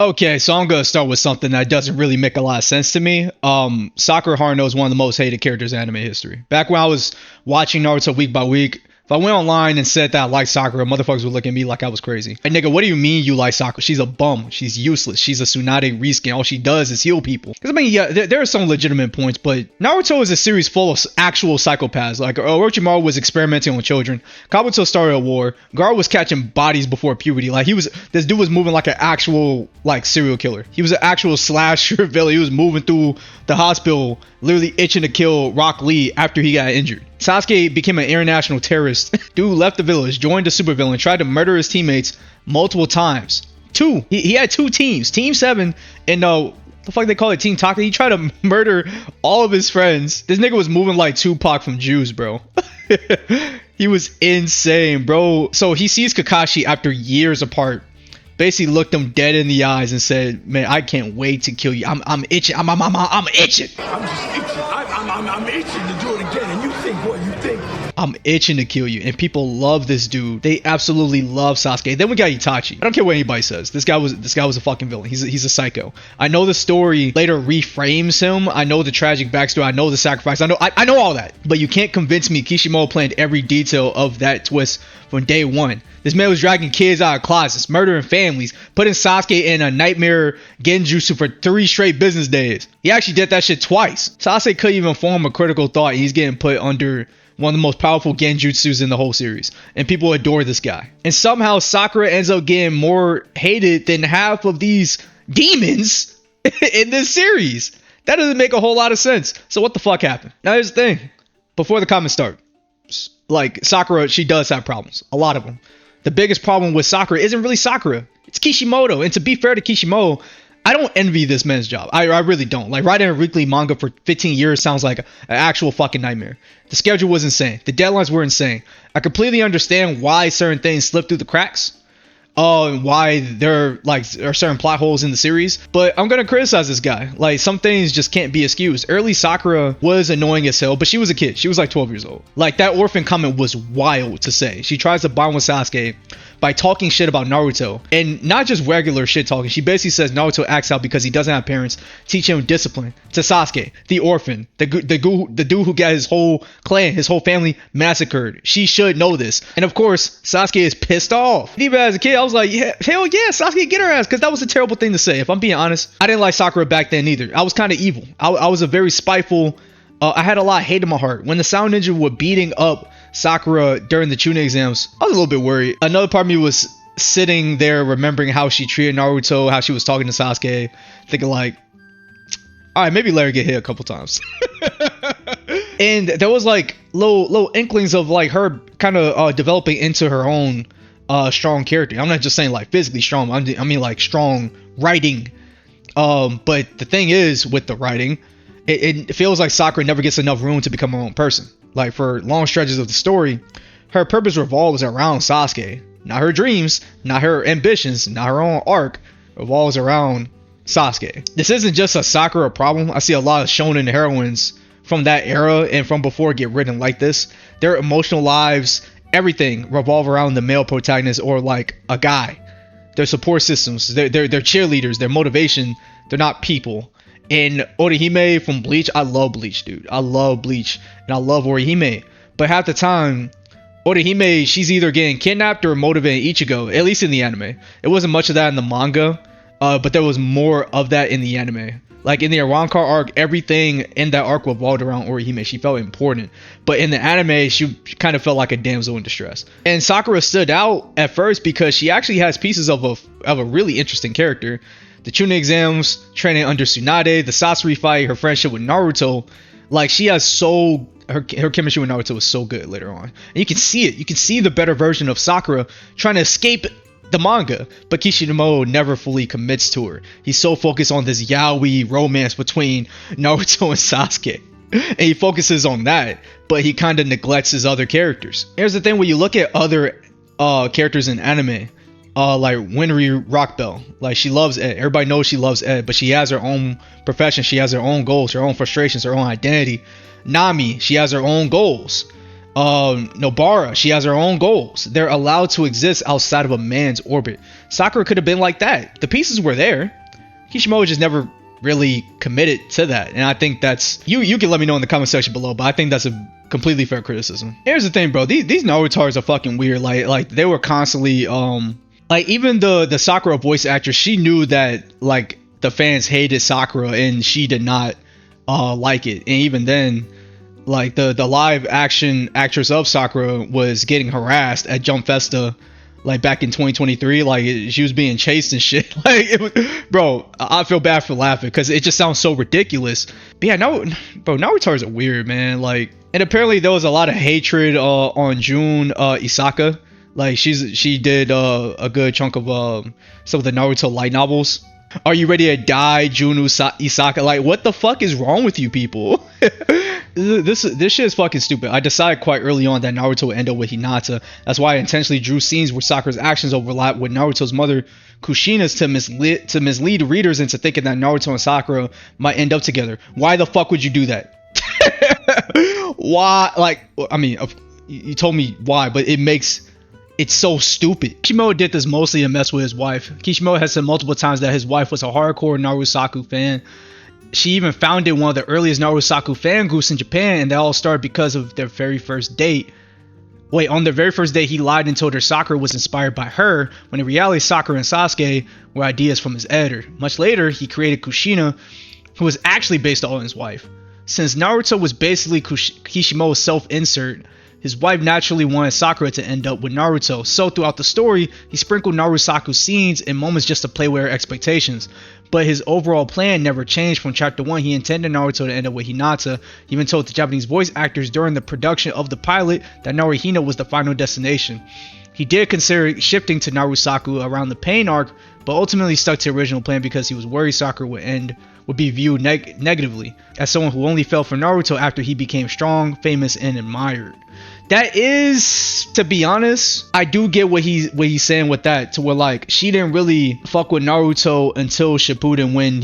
Okay, so I'm gonna start with something that doesn't really make a lot of sense to me. Sakura Haruno is one of the most hated characters in anime history. Back when I was watching Naruto week by week, if I went online and said that I like Sakura, motherfuckers would look at me like I was crazy. Hey nigga, what do you mean you like Sakura? She's a bum. She's useless. She's a Tsunade reskin. All she does is heal people. Because I mean, yeah, there are some legitimate points, but Naruto is a series full of actual psychopaths. Like Orochimaru was experimenting on children. Kabuto started a war. Gaara was catching bodies before puberty. Like this dude was moving like an actual like serial killer. He was an actual slasher villain. He was moving through the hospital, literally itching to kill Rock Lee after he got injured. Sasuke became an international terrorist. Dude left the village, joined the supervillain, tried to murder his teammates multiple times. He had two teams. Team 7 and the fuck they call it, Team Taka. He tried to murder all of his friends. This nigga was moving like Tupac from Jews, bro. He was insane, bro. So he sees Kakashi after years apart. Basically looked him dead in the eyes and said, "Man, I can't wait to kill you. I'm itching. I'm itching. I'm just itching. I'm itching to do it again. And you think what you think? I'm itching to kill you." And people love this dude. They absolutely love Sasuke. Then we got Itachi. I don't care what anybody says. This guy was a fucking villain. He's a psycho. I know the story later reframes him. I know the tragic backstory. I know the sacrifice. I know all that. But you can't convince me Kishimoto planned every detail of that twist from day one. This man was dragging kids out of closets, murdering families, putting Sasuke in a nightmare genjutsu for 3 straight business days. He actually did that shit twice. Sasuke couldn't even form a critical thought, and he's getting put under one of the most powerful genjutsus in the whole series. And people adore this guy. And somehow Sakura ends up getting more hated than half of these demons in this series. That doesn't make a whole lot of sense. So what the fuck happened? Now here's the thing. Before the comments start, like Sakura, she does have problems. A lot of them. The biggest problem with Sakura isn't really Sakura. It's Kishimoto. And to be fair to Kishimoto, I don't envy this man's job. I really don't. Like, writing a weekly manga for 15 years sounds like an actual fucking nightmare. The schedule was insane. The deadlines were insane. I completely understand why certain things slip through the cracks. And why there are certain plot holes in the series. But I'm going to criticize this guy. Like, some things just can't be excused. Early Sakura was annoying as hell, but she was a kid. She was like 12 years old. Like, that orphan comment was wild to say. She tries to bond with Sasuke by talking shit about Naruto, and not just regular shit talking. She basically says Naruto acts out because he doesn't have parents teach him discipline. To Sasuke, the orphan, the dude who got his whole clan, his whole family massacred. She should know this. And of course, Sasuke is pissed off. Even as a kid, I was like, yeah, hell yeah, Sasuke, get her ass, because that was a terrible thing to say. If I'm being honest, I didn't like Sakura back then either. I was kind of evil. I was a very spiteful. I had a lot of hate in my heart. When the Sound Ninja were beating up Sakura during the Chunin exams, I was a little bit worried. Another part of me was sitting there remembering how she treated Naruto, how she was talking to Sasuke, thinking like, all right, maybe let her get hit a couple times. And there was like little inklings of like her kind of developing into her own strong character. I'm not just saying like physically strong. I mean like strong writing. But the thing is with the writing, it feels like Sakura never gets enough room to become her own person. Like, for long stretches of the story, her purpose revolves around Sasuke. Not her dreams, not her ambitions, not her own arc. Revolves around Sasuke. This isn't just a Sakura problem. I see a lot of shonen heroines from that era and from before get written like this. Their emotional lives, everything revolve around the male protagonist or like a guy. Their support systems, their cheerleaders, their motivation, they're not people. And Orihime from Bleach, I love Bleach, dude. I love Bleach, and I love Orihime. But half the time, Orihime, she's either getting kidnapped or motivating Ichigo, at least in the anime. It wasn't much of that in the manga, but there was more of that in the anime. Like, in the Arrancar arc, everything in that arc revolved around Orihime. She felt important. But in the anime, she kind of felt like a damsel in distress. And Sakura stood out at first because she actually has pieces of a really interesting character. The Chunin exams, training under Tsunade, the Sasori fight, her friendship with Naruto. Like, she has her chemistry with Naruto is so good later on. And you can see it. You can see the better version of Sakura trying to escape the manga. But Kishimoto never fully commits to her. He's so focused on this yaoi romance between Naruto and Sasuke. And he focuses on that. But he kind of neglects his other characters. Here's the thing, when you look at other characters in anime, like Winry Rockbell, like, she loves Ed. Everybody knows she loves Ed, but she has her own profession. She has her own goals, her own frustrations, her own identity. Nami, she has her own goals. Nobara, she has her own goals. They're allowed to exist outside of a man's orbit. Sakura could have been like that. The pieces were there. Kishimoto just never really committed to that, and I think that's you can let me know in the comment section below, but I think that's a completely fair criticism. Here's the thing, bro, these Naruto's are fucking weird. Like they were constantly like, even the Sakura voice actress, she knew that like the fans hated Sakura and she did not like it, and even then, like the live action actress of Sakura was getting harassed at Jump Festa like back in 2023. Like she was being chased and shit. Like it was, bro, I feel bad for laughing because it just sounds so ridiculous. But yeah, no, bro, Naruto's are weird, man. Like, and apparently there was a lot of hatred on Jun Isaka. Like she did a good chunk of some of the Naruto light novels. Are you ready to die, Jun Isaka? Like, what the fuck is wrong with you people? This shit is fucking stupid. I decided quite early on that Naruto would end up with Hinata. That's why I intentionally drew scenes where Sakura's actions overlap with Naruto's mother Kushina's to mislead readers into thinking that Naruto and Sakura might end up together. Why the fuck would you do that? Why? Like, I mean, you told me why, but it's so stupid. Kishimoto did this mostly to mess with his wife. Kishimoto has said multiple times that his wife was a hardcore Narusaku fan. She even founded one of the earliest Narusaku fan groups in Japan, and they all started because of their very first date. Wait, on their very first date, he lied and told her Sakura was inspired by her, when in reality Sakura and Sasuke were ideas from his editor. Much later, he created Kushina, who was actually based on his wife. Since Naruto was basically Kishimoto's self-insert, his wife naturally wanted Sakura to end up with Naruto, so throughout the story, he sprinkled Narusaku scenes and moments just to play with her expectations. But his overall plan never changed. From chapter 1, he intended Naruto to end up with Hinata. He even told the Japanese voice actors during the production of the pilot that Naruhina was the final destination. He did consider shifting to Narusaku around the Pain arc, but ultimately stuck to the original plan because he was worried Sakura would be viewed negatively as someone who only fell for Naruto after he became strong, famous, and admired. That is, to be honest, I do get what he's saying with that, to where like she didn't really fuck with Naruto until Shippuden, when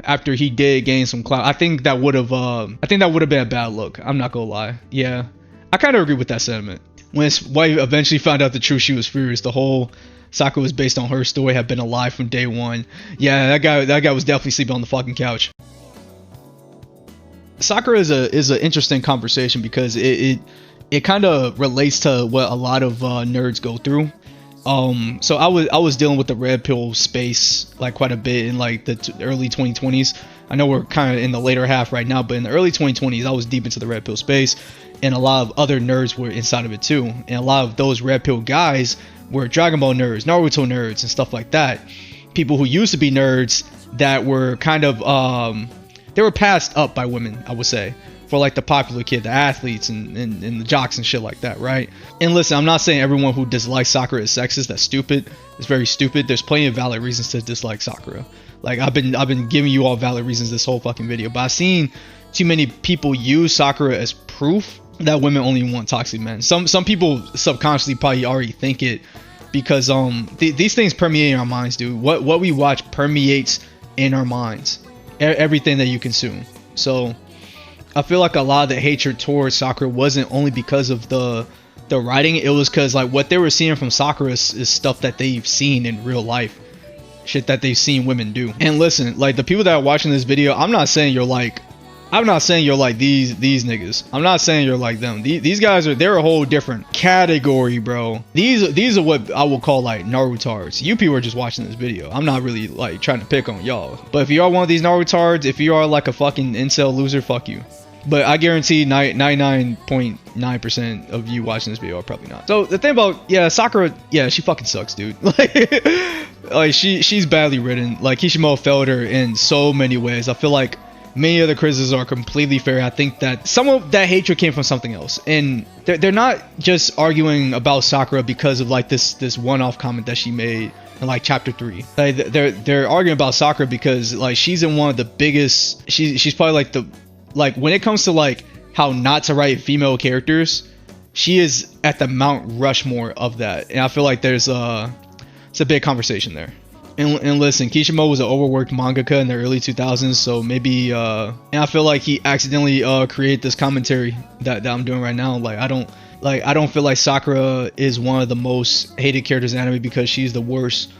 after he did gain some clout. I think that would have been a bad look. I'm not gonna lie. Yeah, I kind of agree with that sentiment. When his wife eventually found out the truth, she was furious. The whole Sakura was based on her story had been a lie from day one. Yeah, that guy was definitely sleeping on the fucking couch. Sakura is an interesting conversation because it kind of relates to what a lot of nerds go through. So I was dealing with the red pill space like quite a bit in like the early 2020s. I know we're kind of in the later half right now, but in the early 2020s, I was deep into the red pill space, and a lot of other nerds were inside of it too. And a lot of those red pill guys were Dragon Ball nerds, Naruto nerds, and stuff like that. People who used to be nerds that were kind of they were passed up by women, I would say, for like the popular kid, the athletes and the jocks and shit like that, right? And listen, I'm not saying everyone who dislikes Sakura is sexist. That's stupid. It's very stupid. There's plenty of valid reasons to dislike Sakura. Like I've been giving you all valid reasons this whole fucking video, but I've seen too many people use Sakura as proof that women only want toxic men. Some people subconsciously probably already think it, because these things permeate in our minds, dude. What we watch permeates in our minds. Everything that you consume. So I feel like a lot of the hatred towards Sakura wasn't only because of the writing. It was because like what they were seeing from Sakura is stuff that they've seen in real life, shit that they've seen women do. And listen, like the people that are watching this video, I'm not saying you're like these niggas. I'm not saying you're like them. These guys they're a whole different category, bro. These are what I will call like Narutards. You people are just watching this video. I'm not really like trying to pick on y'all. But if you are one of these Narutards, if you are like a fucking incel loser, fuck you. But I guarantee 99.9% of you watching this video are probably not. So the thing about Sakura, she fucking sucks, dude. Like she's badly written. Like Kishimoto failed her in so many ways. I feel like many of the criticisms are completely fair. I think that some of that hatred came from something else, and they're not just arguing about Sakura because of like this one-off comment that she made in like chapter 3. Like they're arguing about Sakura because like she's in one of the biggest. She's probably like when it comes to like how not to write female characters, she is at the Mount Rushmore of that, and I feel like it's a big conversation there. And listen, Kishimoto was an overworked mangaka in the early 2000s, so maybe and I feel like he accidentally created this commentary that I'm doing right now. Like I don't feel like Sakura is one of the most hated characters in anime because she's the worst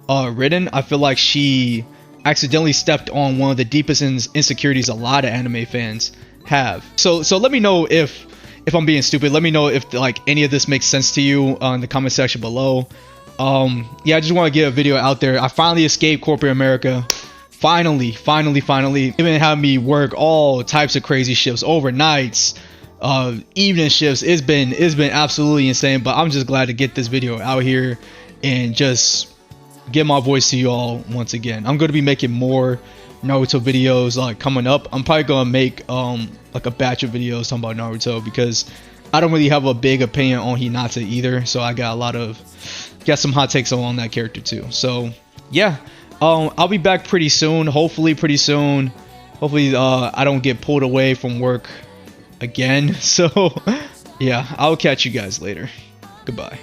written. I feel like she accidentally stepped on one of the deepest insecurities a lot of anime fans have. So let me know if I'm being stupid. Let me know if like any of this makes sense to you in the comment section below. Yeah, I just want to get a video out there. I finally escaped corporate America. Finally. Even had me work all types of crazy shifts, overnights, evening shifts. It's been absolutely insane, but I'm just glad to get this video out here and just get my voice to you all once again. I'm going to be making more Naruto videos like coming up. I'm probably going to make like a batch of videos talking about Naruto because I don't really have a big opinion on Hinata either, so I got some hot takes on that character too. So yeah, I'll be back pretty soon, hopefully pretty soon. Hopefully I don't get pulled away from work again. So yeah, I'll catch you guys later. Goodbye.